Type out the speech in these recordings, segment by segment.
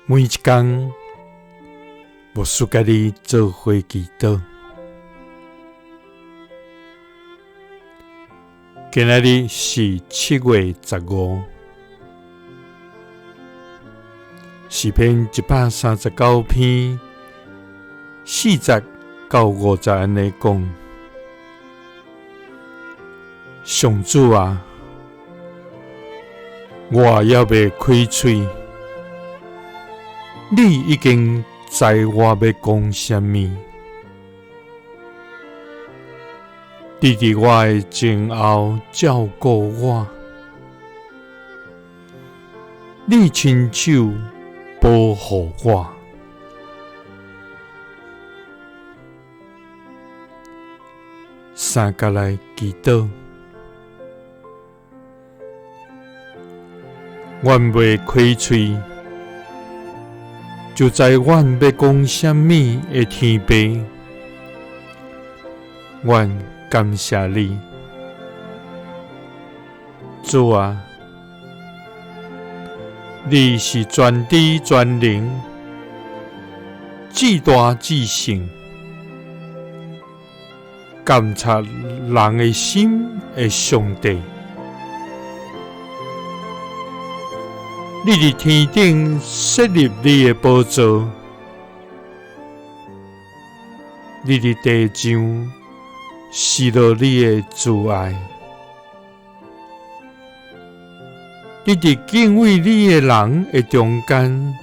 每一天，牧师甲你做伙祈祷。今仔日是7月15，诗篇139篇40到50安尼讲：上主啊，我还未开嘴，你已经知我要讲什么。你伫我的前后照顾我，你亲手保护我。三甲来祈祷，阮未开嘴，就知阮要讲什么的天父，阮感谢你，主啊，你是全知全能、至大至圣、监察人的心的上帝。你伫天顶设立你的宝座，你伫地上示露你的慈爱，你伫敬畏你的人的中间，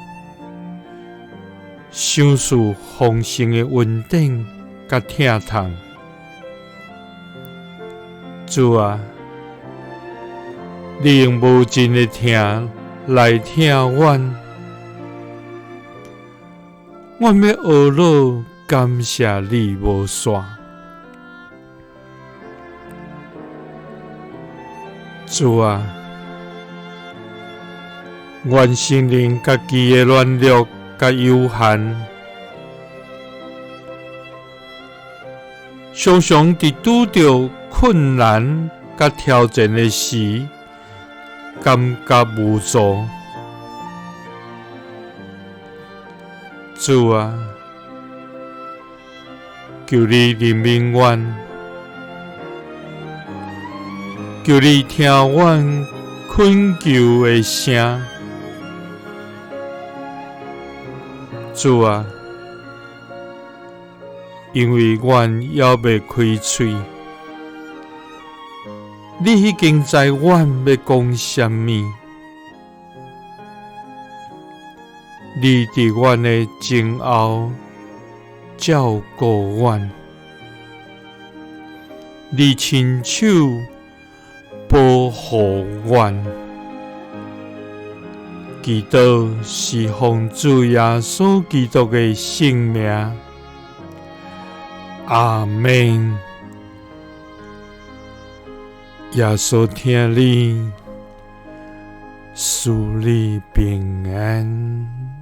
赏赐丰盛的恩典甲疼痛。主啊，你用无尽的疼来疼阮，阮要学乐感谢你无煞。主啊，愿承认家己的软弱甲有限，常常伫拄着困难甲挑战的时，感觉无助。主啊，求你怜悯阮，求你听阮恳求的声。主啊，因为阮还未开嘴，你已经知阮要讲什么。你伫阮的前后照顾阮，你亲手保护阮。祈祷是奉主耶稣基督的圣名，阿们。耶稣听你，赐你平安。